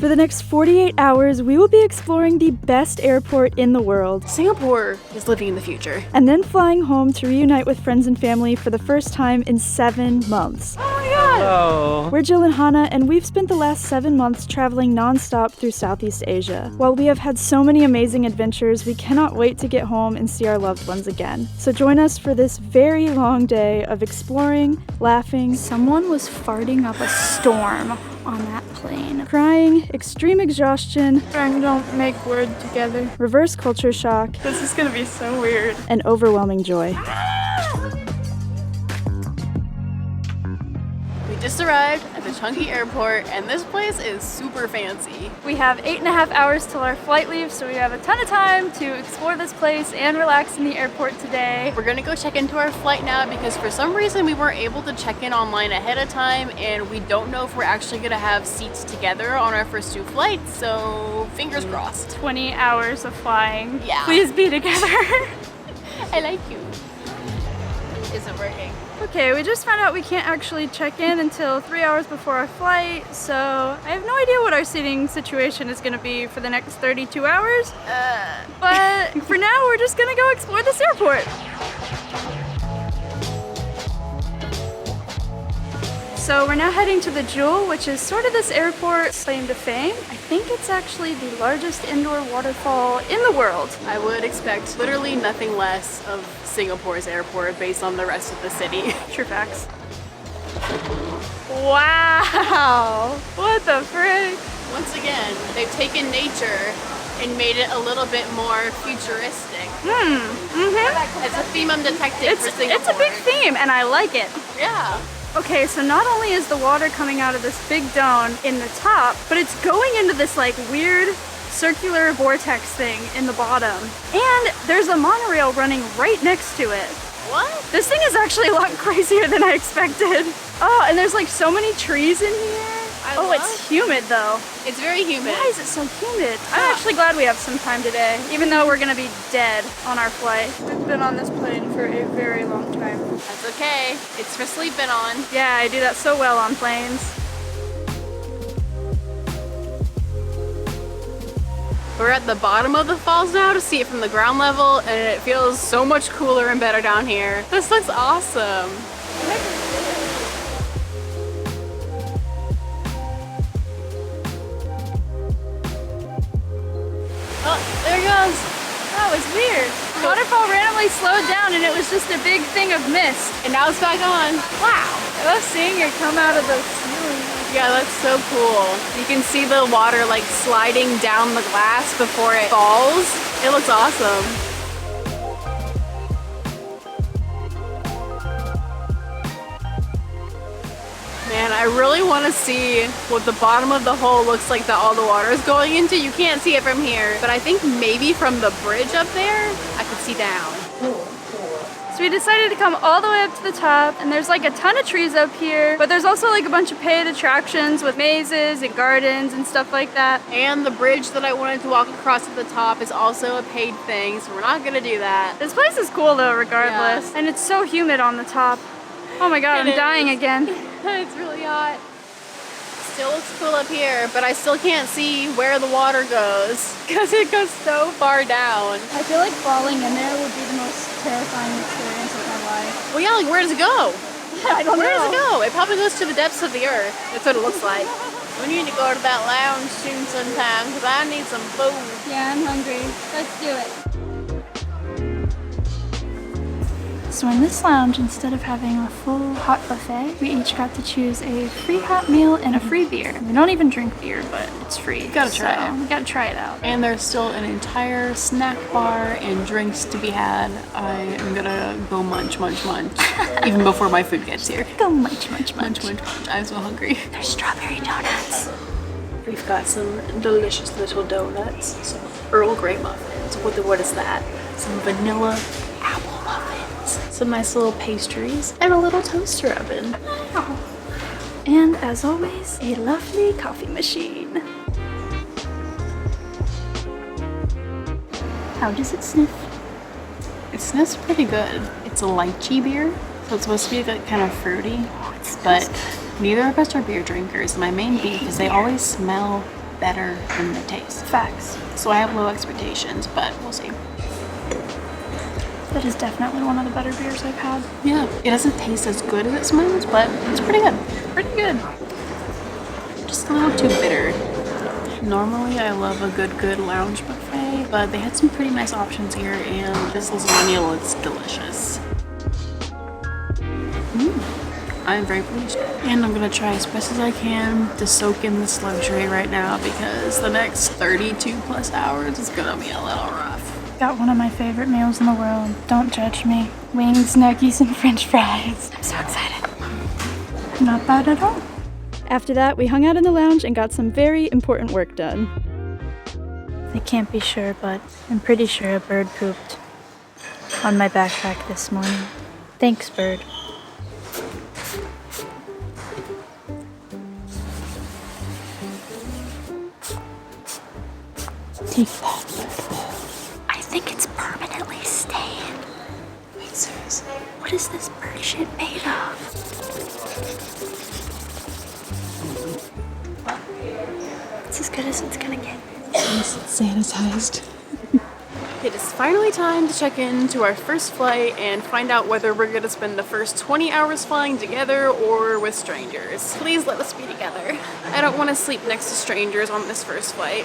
For the next 48 hours, we will be exploring the best airport in the world. Singapore is living in the future. And then flying home to reunite with friends and family for the first time in 7 months. Oh my god! Hello. We're Jill and Hannah, and we've spent the last 7 months traveling non-stop through Southeast Asia. While we have had so many amazing adventures, we cannot wait to get home and see our loved ones again. So join us for this very long day of exploring, laughing, Someone was farting up a storm on that plane. crying, extreme exhaustion, I don't make word together. reverse culture shock, This is gonna be so weird. and overwhelming joy. We just arrived at the Changi Airport and this place is super fancy. We have 8.5 hours till our flight leaves, so we have a ton of time to explore this place and relax in the airport today. We're gonna go check into our flight now because for some reason we weren't able to check in online ahead of time and we don't know if we're actually gonna have seats together on our first 2 flights, so fingers crossed. 20 hours of flying. Yeah. Please be together. I like you. Isn't working. Okay, we just found out we can't actually check in until 3 hours before our flight, so I have no idea what our seating situation is gonna be for the next 32 hours. But for now, we're just gonna go explore this airport. So we're now heading to the Jewel, which is sort of this airport's claim to fame. I think it's actually the largest indoor waterfall in the world. I would expect literally nothing less of Singapore's airport based on the rest of the city. True facts. Wow! What the frick? Once again, they've taken nature and made it a little bit more futuristic. It's a theme I'm detecting for Singapore. It's a big theme, and I like it. Yeah. Okay, so not only is the water coming out of this big dome in the top, but it's going into this like weird circular vortex thing in the bottom. And there's a monorail running right next to it. What? This thing is actually a lot crazier than I expected. Oh, and there's like so many trees in here. It's humid though. It's very humid. Why is it so humid? I'm actually glad we have some time today, even though we're gonna be dead on our flight. We've been on this plane for a very long time. That's okay. It's for sleeping on. Yeah, I do that so well on planes. We're at the bottom of the falls now to see it from the ground level, and it feels so much cooler and better down here. This looks awesome. Oh, there it goes. That was weird. The waterfall randomly slowed down and it was just a big thing of mist. And now it's back on. Wow. I love seeing it come out of the ceiling. Yeah, that's so cool. You can see the water like sliding down the glass before it falls. It looks awesome. Man, I really want to see what the bottom of the hole looks like that all the water is going into. You can't see it from here, but I think maybe from the bridge up there, I could see down. So we decided to come all the way up to the top, and there's like a ton of trees up here, but there's also like a bunch of paid attractions with mazes and gardens and stuff like that. And the bridge that I wanted to walk across at the top is also a paid thing, so we're not gonna do that. This place is cool though, regardless. Yeah. And it's so humid on the top. Oh my god, I'm dying again. It's really hot. Still looks cool up here, but I still can't see where the water goes because it goes so far down. I feel like falling in there would be the most terrifying experience of my life. Well, yeah, like where does it go? I don't Where know. does it go? It probably goes to the depths of the earth. That's what it looks like. We need to go to that lounge soon sometime because I need some food. Yeah, I'm hungry. Let's do it. So in this lounge, instead of having a full hot buffet, we each got to choose a free hot meal and a free beer. We don't even drink beer, but it's free. Gotta try it. We gotta try it out. And there's still an entire snack bar and drinks to be had. I am gonna go munch, munch, munch, even before my food gets here. Go munch, munch, munch. Munch, munch, munch. I'm so hungry. There's strawberry donuts. We've got some delicious little donuts, some Earl Grey muffins. What is that? Some vanilla apple muffins. Some nice little pastries and a little toaster oven. And as always, a lovely coffee machine. How does it sniff? It smells pretty good. It's a lychee beer, so it's supposed to be like kind of fruity. But neither of us are beer drinkers. My main beef is they always smell better than they taste. Facts. So I have low expectations, but we'll see. That is definitely one of the better beers I've had. Yeah, it doesn't taste as good as it smells, but it's pretty good. Pretty good. Just a little too bitter. Normally I love a good lounge buffet, but they had some pretty nice options here, and this lasagna looks delicious. I'm very pleased. And I'm gonna try as best as I can to soak in this luxury right now, because the next 32 plus hours is gonna be a little rough. Got one of my favorite meals in the world. Don't judge me. Wings, nuggies, and french fries. I'm so excited. Not bad at all. After that, we hung out in the lounge and got some very important work done. I can't be sure, but I'm pretty sure a bird pooped on my backpack this morning. Thanks, bird. Take that, bird. I think it's permanently stained. Wait, seriously? What is this bird shit made of? It's as good as it's gonna get. It's sanitized. It is finally time to check in to our first flight and find out whether we're gonna spend the first 20 hours flying together or with strangers. Please let us be together. I don't want to sleep next to strangers on this first flight.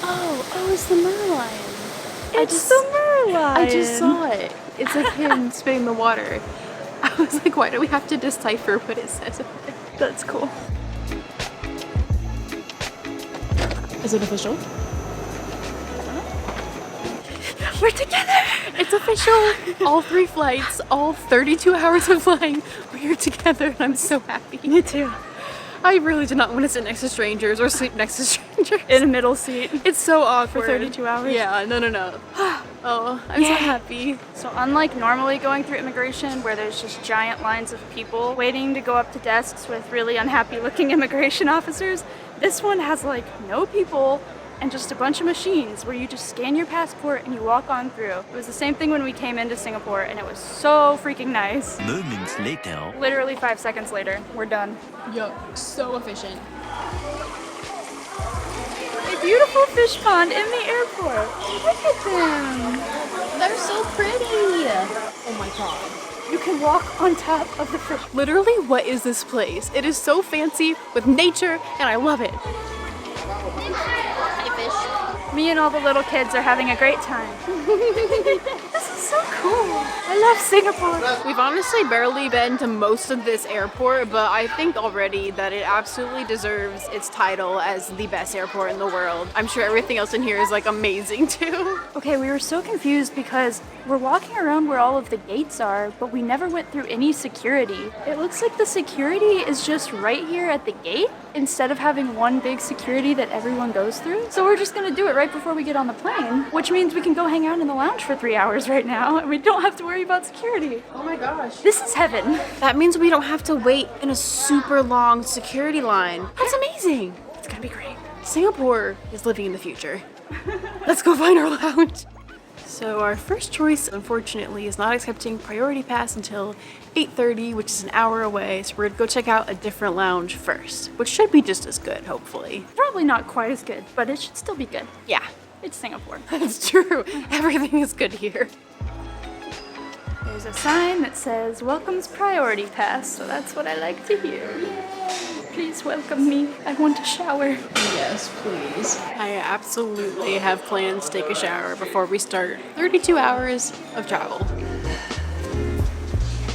Oh, it's the merlion. It's the merlion! I just saw it. It's like him spitting the water. I was like, why do we have to decipher what it says? That's cool. Is it official? We're together! It's official! All 3 flights, all 32 hours of flying, we're together, and I'm so happy. Me too. I really did not want to sit next to strangers or sleep next to strangers. In a middle seat. It's so awkward. For 32 hours? Yeah, no. Oh, I'm so happy. So unlike normally going through immigration where there's just giant lines of people waiting to go up to desks with really unhappy looking immigration officers, this one has like no people and just a bunch of machines where you just scan your passport and you walk on through. It was the same thing when we came into Singapore, and it was so freaking nice. Moments later. Literally 5 seconds later, we're done. Yup, so efficient. A beautiful fish pond in the airport. Look at them. They're so pretty. Oh my god. You can walk on top of the fish. Literally, what is this place? It is so fancy with nature, and I love it. Me and all the little kids are having a great time. This is so cool. I love Singapore. We've honestly barely been to most of this airport, but I think already that it absolutely deserves its title as the best airport in the world. I'm sure everything else in here is like amazing too. Okay, we were so confused because we're walking around where all of the gates are, but we never went through any security. It looks like the security is just right here at the gate instead of having one big security that everyone goes through. So we're just gonna do it right before we get on the plane, which means we can go hang out in the lounge for 3 hours right now and we don't have to worry about security. Oh my gosh. This is heaven. That means we don't have to wait in a super long security line. That's amazing. It's gonna be great. Singapore is living in the future. Let's go find our lounge. So our first choice, unfortunately, is not accepting priority pass until 8:30, which is an hour away. So we're gonna go check out a different lounge first, which should be just as good, hopefully. Probably not quite as good, but it should still be good. Yeah, It's Singapore. that's true. Everything is good here. There's a sign that says welcomes priority pass, so that's what I like to hear. Yay! Please welcome me. I want a shower. Yes, please. I absolutely have plans to take a shower before we start 32 hours of travel.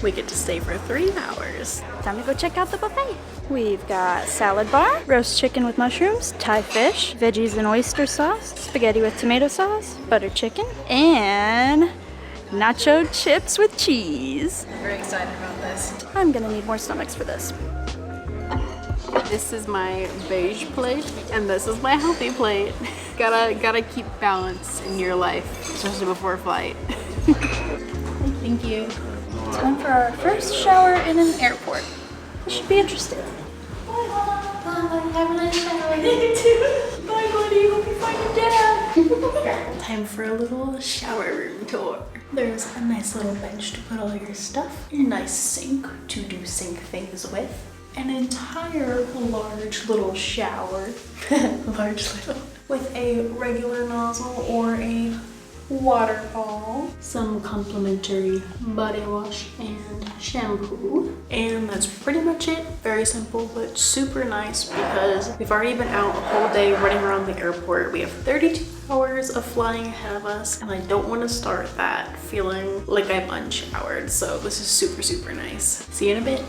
We get to stay for 3 hours. Time to go check out the buffet. We've got salad bar, roast chicken with mushrooms, Thai fish, veggies and oyster sauce, spaghetti with tomato sauce, butter chicken, and nacho chips with cheese. I'm very excited about this. I'm gonna need more stomachs for this. This is my beige plate, and this is my healthy plate. Gotta keep balance in your life, especially before a flight. Thank you. Time for our first shower in an airport. This should be interesting. Bye, have a nice shower. You too. Bye, buddy. Hope you find your dad. Time for a little shower room tour. There's a nice little bench to put all your stuff, your nice sink to do sink things with, an entire large little shower, large little, with a regular nozzle or a waterfall, some complimentary body wash and shampoo, and that's pretty much it. Very simple but super nice because we've already been out a whole day running around the airport. We have 32 hours of flying ahead of us, and I don't want to start that feeling like I'm unshowered, so this is super, super nice. See you in a bit.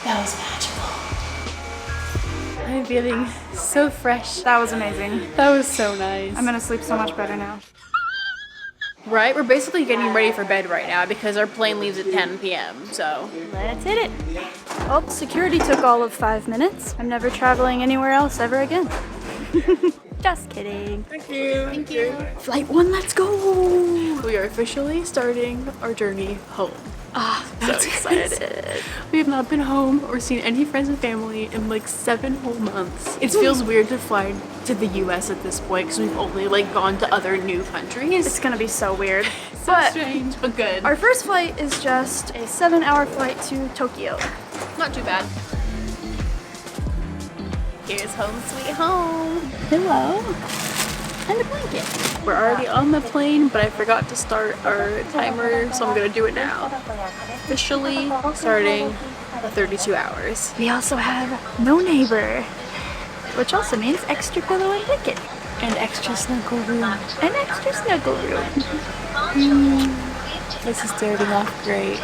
That was magical. I'm feeling so fresh. That was amazing. That was so nice. I'm gonna sleep so much better now. Right? We're basically getting ready for bed right now because our plane leaves at 10 p.m. So Let's hit it. Oh, security took all of 5 minutes. I'm never traveling anywhere else ever again. Just kidding. thank you. Thank you. Flight 1, let's go. We are officially starting our journey home. Ah, So that's excited. We have not been home or seen any friends and family in like 7 whole months. It feels weird to fly to the US at this point because we've only like gone to other new countries. It's gonna be so weird. so strange, but good. Our first flight is just a 7-hour flight to Tokyo. Not too bad. Here's home sweet home. Hello. And a blanket. We're already on the plane, but I forgot to start our timer, so I'm gonna do it now. Officially starting the 32 hours. We also have no neighbor, which also means extra pillow and blanket. And extra snuggle room. An extra snuggle room. This is starting off great.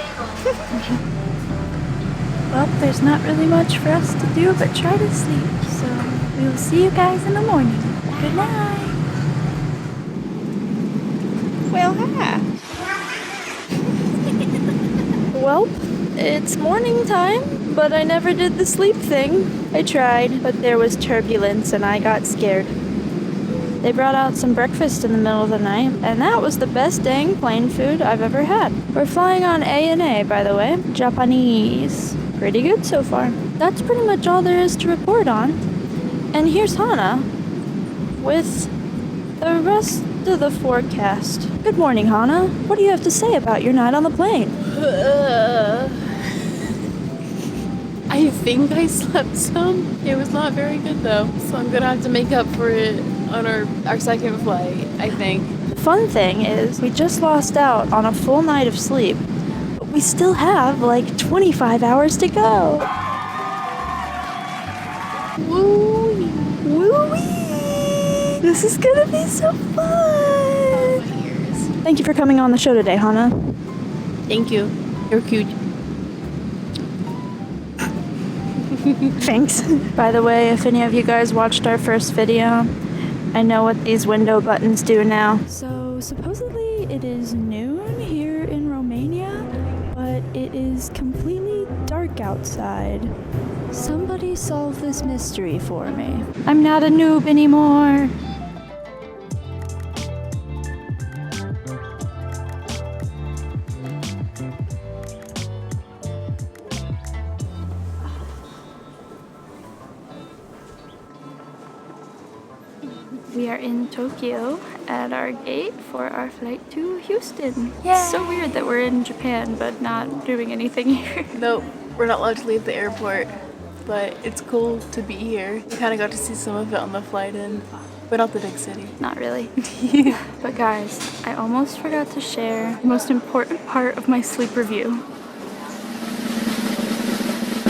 Well, there's not really much for us to do but try to sleep, so we will see you guys in the morning. Good night. Well, hi. Well, it's morning time, but I never did the sleep thing. I tried, but there was turbulence and I got scared. They brought out some breakfast in the middle of the night, and that was the best dang plane food I've ever had. We're flying on ANA, by the way. Japanese. Pretty good so far. That's pretty much all there is to report on. And here's Hana with the rest of the forecast. Good morning, Hana. What do you have to say about your night on the plane? I think I slept some. It was not very good though, so I'm gonna have to make up for it on our second flight, I think. The fun thing is, we just lost out on a full night of sleep, but we still have like 25 hours to go. Woo! Woo-wee! This is gonna be so fun! Thank you for coming on the show today, Hana. Thank you. You're cute. Thanks. By the way, if any of you guys watched our first video, I know what these window buttons do now. So supposedly it is noon here in Romania, but it is completely dark outside. Somebody solve this mystery for me. I'm not a noob anymore. We are in Tokyo at our gate for our flight to Houston. Yay! It's so weird that we're in Japan but not doing anything here. Nope, we're not allowed to leave the airport, but it's cool to be here. We kind of got to see some of it on the flight in, but not the big city. Not really. But guys, I almost forgot to share the most important part of my sleep review.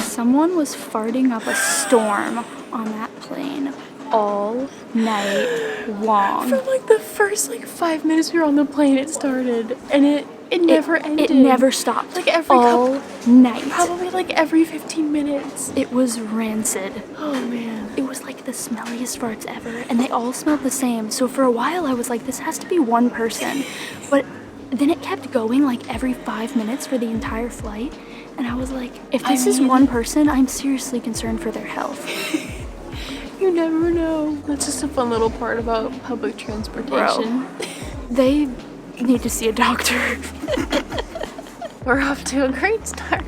Someone was farting up a storm on that plane all night long. For like the first 5 minutes we were on the plane, it started, and it never ended. It never stopped. Like every all night. Probably like every 15 minutes. It was rancid. Oh man. It was like the smelliest farts ever, and they all smelled the same. So for a while I was like, this has to be one person. But then it kept going like every 5 minutes for the entire flight, and I was like, if this is one person, I'm seriously concerned for their health. You never know. That's just a fun little part about public transportation. Bro, they need to see a doctor. We're off to a great start.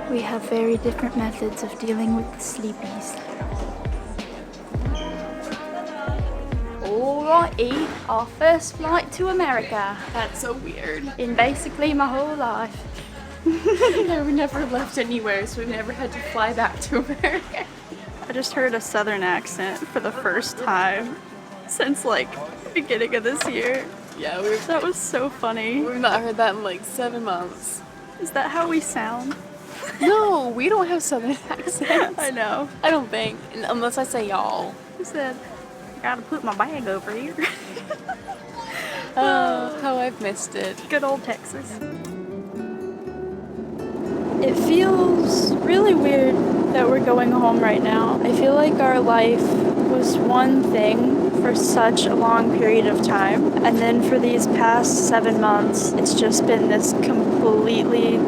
We have very different methods of dealing with the sleepies. Oh alrighty, our first flight to America That's so weird. in basically my whole life. No, we never left anywhere, so we've never had to fly back to America. I just heard a southern accent for the first time since like the beginning of this year. Yeah, That was so funny. we've not heard that in like 7 months. Is that how we sound? No, we don't have southern accents. I know. I don't think, unless I say y'all. I said, I gotta put my bag over here. Oh, how I've missed it. Good old Texas. It feels really weird that we're going home right now. I feel like our life was one thing for such a long period of time, and then for these past 7 months, it's just been this completely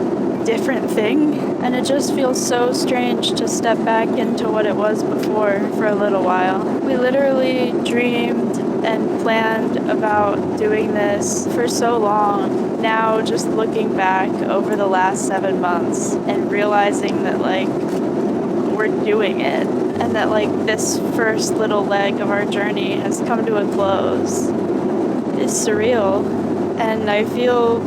different thing, and it just feels so strange to step back into what it was before for a little while. We literally dreamed and planned about doing this for so long. Now just looking back over the last 7 months and realizing that like we're doing it, and that like this first little leg of our journey has come to a close is surreal. And I feel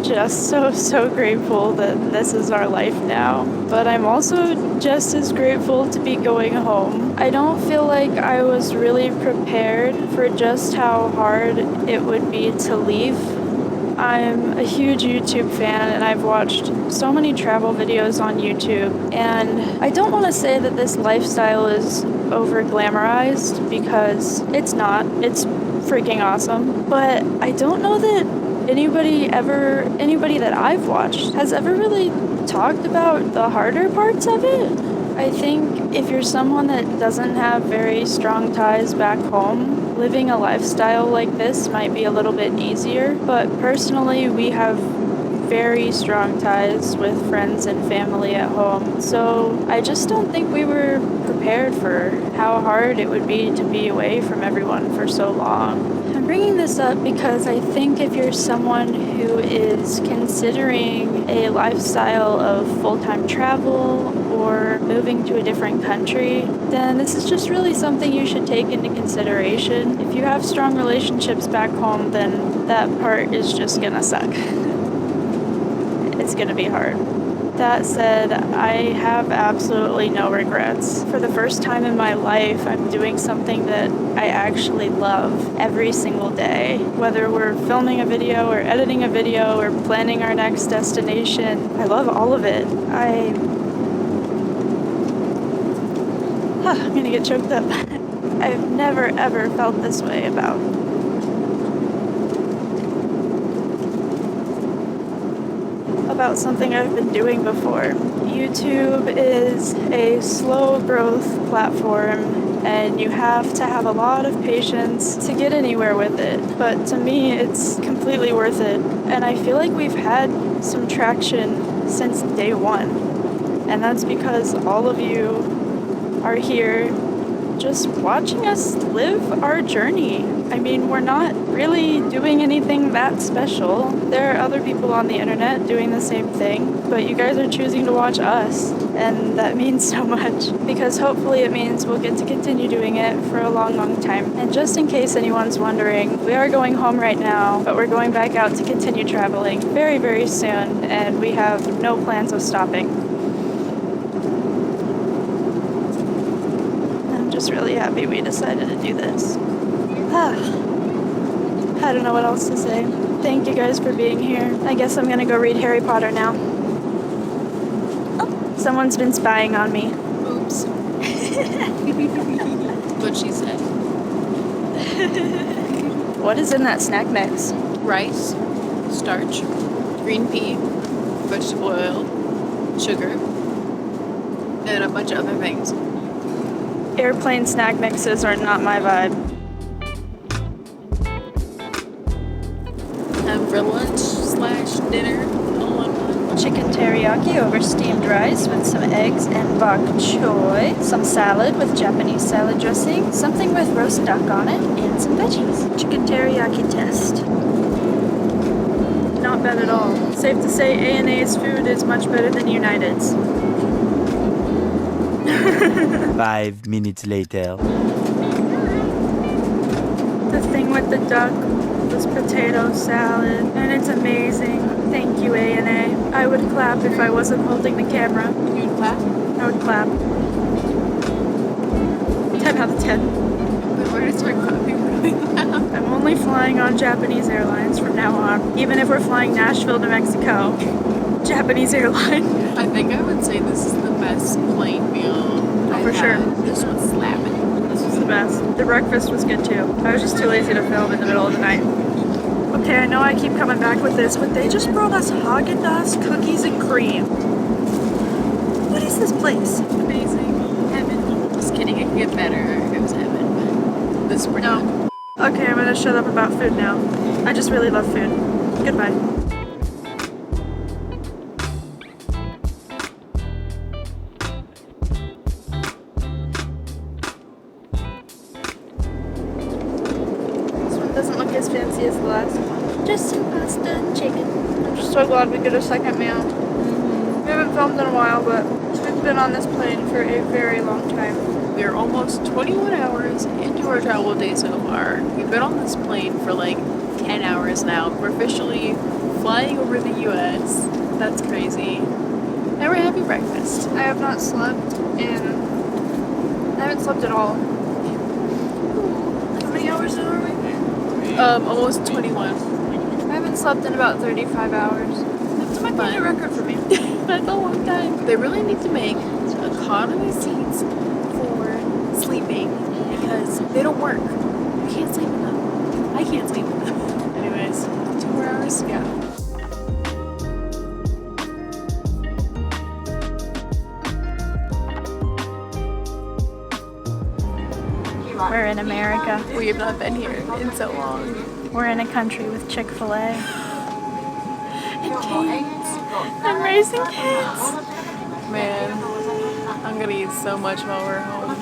just so grateful that this is our life now. But I'm also just as grateful to be going home. I don't feel like I was really prepared for just how hard it would be to leave. I'm a huge YouTube fan, and I've watched so many travel videos on YouTube, and I don't want to say that this lifestyle is over glamorized, because it's not. It's freaking awesome. But I don't know that anybody that I've watched has ever really talked about the harder parts of it. I think if you're someone that doesn't have very strong ties back home, living a lifestyle like this might be a little bit easier. But personally, we have very strong ties with friends and family at home. So I just don't think we were prepared for how hard it would be to be away from everyone for so long. I'm bringing this up because I think if you're someone who is considering a lifestyle of full-time travel or moving to a different country, then this is just really something you should take into consideration. If you have strong relationships back home, then that part is just gonna suck. It's gonna be hard. That said, I have absolutely no regrets. For the first time in my life, I'm doing something that I actually love every single day. Whether we're filming a video or editing a video or planning our next destination, I love all of it. I'm gonna get choked up. I've never ever felt this way about something I've been doing before. YouTube is a slow growth platform, and you have to have a lot of patience to get anywhere with it. But to me, it's completely worth it. And I feel like we've had some traction since day one. And that's because all of you are here just watching us live our journey. I mean, we're not really doing anything that special. There are other people on the internet doing the same thing, but you guys are choosing to watch us, and that means so much, because hopefully it means we'll get to continue doing it for a long time. And just in case anyone's wondering, we are going home right now, but we're going back out to continue traveling very soon, and we have no plans of stopping. Just really happy we decided to do this. I don't know what else to say. Thank you guys for being here. I guess I'm gonna go read Harry Potter now. Oh, someone's been spying on me. Oops. What'd she say? What is in that snack mix? Rice, starch, green pea, vegetable oil, sugar, and a bunch of other things. Airplane snack mixes are not my vibe. For lunch/dinner, all in one. Chicken teriyaki over steamed rice with some eggs and bok choy, some salad with Japanese salad dressing, something with roast duck on it, and some veggies. Chicken teriyaki test. Not bad at all. Safe to say ANA's food is much better than United's. 5 minutes later. The thing with the duck, this potato salad, and it's amazing. Thank you, A&A. I would clap if I wasn't holding the camera. You would clap? I would clap. 10 out of 10. But we're gonna start clapping really loud. I'm only flying on Japanese Airlines from now on. Even if we're flying Nashville to Mexico, Japanese airline. I think I would say this is the best plane meal I've for had. sure. This one's slapping. This was the best. The breakfast was good too. I was just too lazy to film in the middle of the night. Okay, I know I keep coming back with this, but they just brought us Haagen-Dazs cookies and cream. What is this place? Amazing. Heaven. Just kidding, it could get better if it was heaven, but this we're not. Okay, I'm gonna shut up about food now. I just really love food. Goodbye. Doesn't look as fancy as the last one. Just some pasta and chicken. I'm just so glad we get a second meal. We haven't filmed in a while, but we've been on this plane for a very long time. We're almost 21 hours into our travel day so far. We've been on this plane for like 10 hours now. We're officially flying over the US. That's crazy. And we're having breakfast. I have not slept I haven't slept at all. How many hours are we? Almost 21. I haven't slept in about 35 hours. That's my new record for me. That's a long time. They really need to make economy seats for sleeping because they don't work. You can't sleep in them. I can't sleep in them. Anyways, 2 more hours to go. We're in America. We have not been here in so long. We're in a country with Chick-fil-A. And kids. I'm raising kids. Man, I'm gonna eat so much while we're home.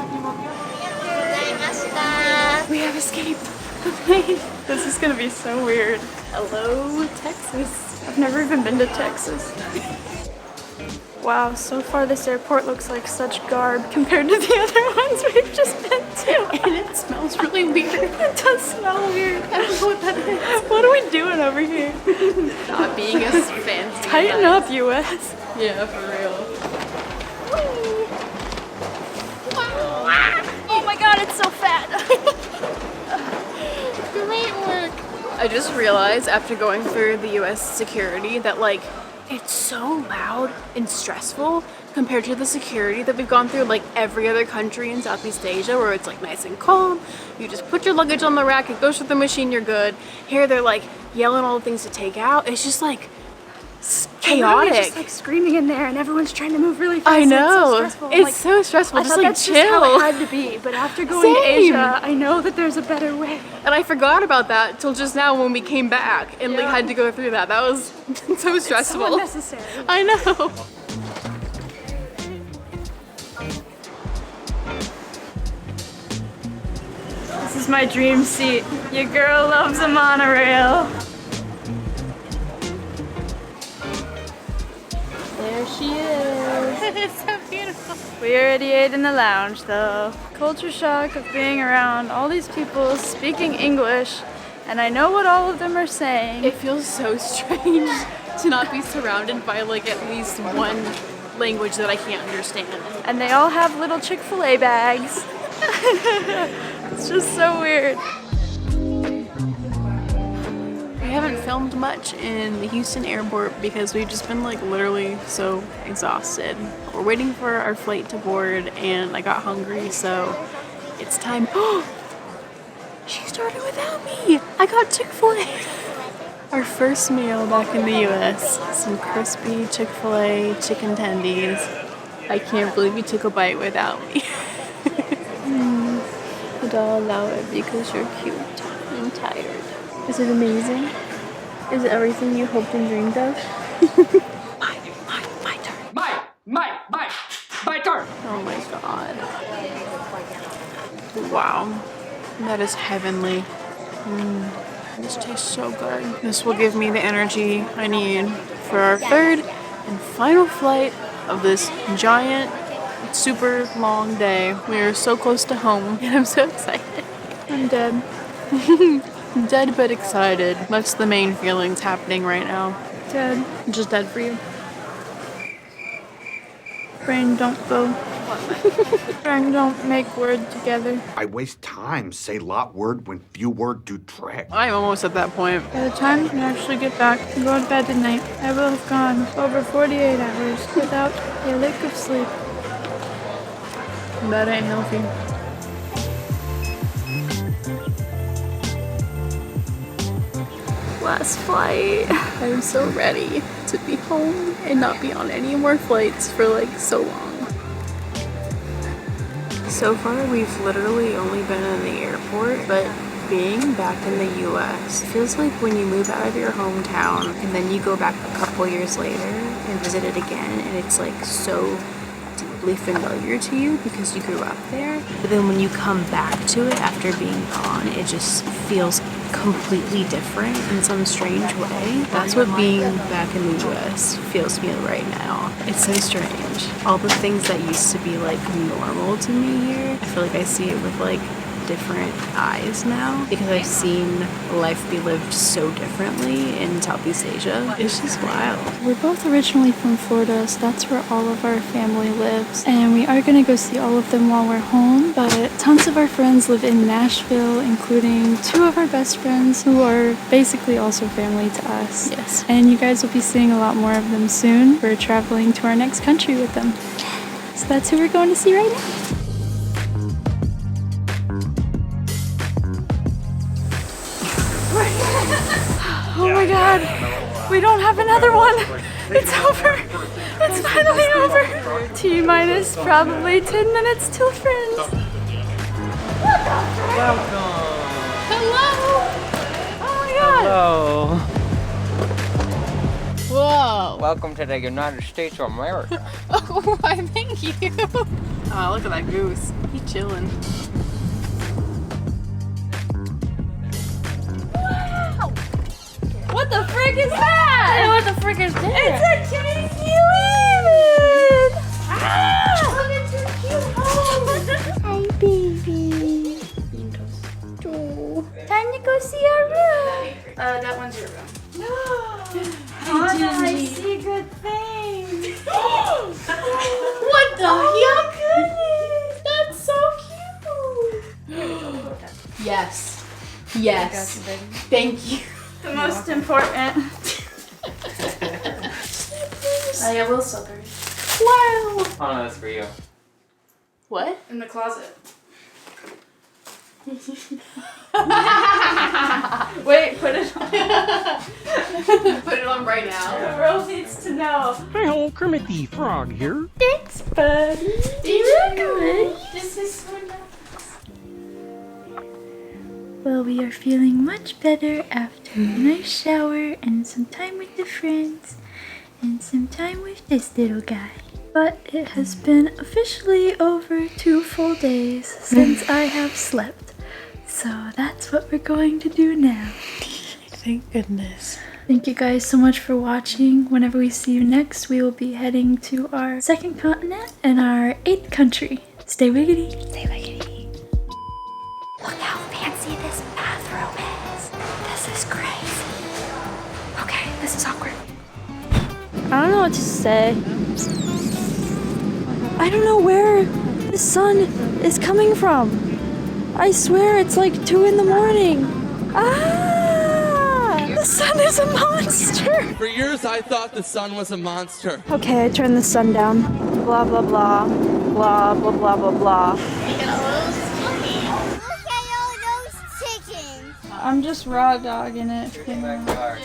We have escaped the plane. This is gonna be so weird. Hello, Texas. I've never even been to Texas. Wow, so far this airport looks like such garb compared to the other ones we've just been to. And it smells really weird. It does smell weird. I don't know what that is. What are we doing over here? Not being as fancy. Tighten up, US. Yeah, for real. Oh my god, it's so fat. Great work. I just realized after going through the US security that like it's so loud and stressful compared to the security that we've gone through like every other country in Southeast Asia where it's like nice and calm. You just put your luggage on the rack, it goes through the machine, you're good. Here they're like yelling all the things to take out. It's just like chaotic. Just like screaming in there and everyone's trying to move really fast. I know. It's so stressful. It's Like, so stressful. I Just thought like that's chill. just how it had to be, but after going to Same. Asia, I know that there's a better way. And I forgot about that till just now when we came back and like Yeah. had to go through that. That was so stressful. So unnecessary. I know. This is my dream seat. Your girl loves a monorail. There she is. It's so beautiful. We already ate in the lounge though. Culture shock of being around all these people speaking English, and I know what all of them are saying. It feels so strange to not be surrounded by like at least one language that I can't understand. And they all have little Chick-fil-A bags. It's just so weird. We haven't filmed much in the Houston airport because we've just been like literally so exhausted. We're waiting for our flight to board and I got hungry, so it's time. She started without me. I got Chick-fil-A. Our first meal back in the US, some crispy Chick-fil-A chicken tendies. I can't believe you took a bite without me. But I'll allow it because you're cute and tired. Is it amazing? Is it everything you hoped and dreamed of? My turn. My turn. Oh my god. Wow. That is heavenly. This tastes so good. This will give me the energy I need for our third and final flight of this giant, super long day. We are so close to home and I'm so excited. I'm dead. Dead but excited. That's the main feelings happening right now. Dead. Just dead for you. Brain don't go. Brain don't make word together. I waste time, say lot word when few word do trick. I'm almost at that point. By the time we actually get back and go to bed tonight, I will have gone over 48 hours without a lick of sleep. That ain't healthy. Last flight. I'm so ready to be home and not be on any more flights for like so long. So far we've literally only been in the airport, but being back in the US feels like when you move out of your hometown and then you go back a couple years later and visit it again, and it's like so deeply familiar to you because you grew up there. But then when you come back to it after being gone, it just feels completely different in some strange way. That's what being back in the US feels to me right now. It's so strange. All the things that used to be like normal to me here, I feel like I see it with like different eyes now because I've seen life be lived so differently in Southeast Asia. It's just wild. We're both originally from Florida, so that's where all of our family lives. And we are gonna go see all of them while we're home, but tons of our friends live in Nashville, including 2 of our best friends who are basically also family to us. Yes. And you guys will be seeing a lot more of them soon. We're traveling to our next country with them. So that's who we're going to see right now. Oh my god, we don't have another one. It's over. It's finally over. T-minus probably 10 minutes till friends. Hello. Oh my god. Hello. Whoa. Welcome to the United States of America. Oh, why thank you. Oh, look at that goose. He's chilling. What the frick is that? What the frick is that? It's a Changi Lounge! Ah! Look at your cute home! Hi, baby. Time to go see our room. That one's your room. I see good things. What the Oh my goodness! That's so cute. Yes. Yes. Thank you. The most important. I will suffer. Wow. Oh no, that's for you. What? In the closet. Wait, put it on. Put it on right now. The world needs to know. Hi, old Kermit the Frog here. Thanks, buddy. This is so nice. Well, we are feeling much better after a nice shower and some time with the friends and some time with this little guy. But it has been officially over 2 full days since I have slept. So that's what we're going to do now. Thank goodness. Thank you guys so much for watching. Whenever we see you next, we will be heading to our 2nd continent and our 8th country. Stay wiggity. Stay wiggity. Look how fancy this bathroom is. This is crazy. Okay, this is awkward. I don't know what to say. I don't know where the sun is coming from. I swear it's like 2 in the morning. Ah! The sun is a monster. For years, I thought the sun was a monster. Okay, I turned the sun down. Blah, blah, blah. Blah, blah, blah, blah, blah. I'm just raw dogging it.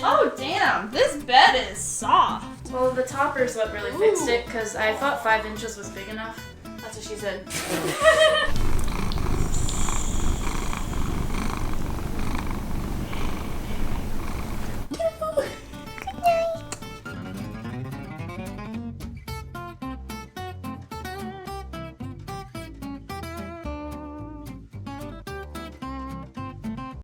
Oh damn, this bed is soft. Well, the topper's what really fixed it because I thought 5 inches was big enough. That's what she said.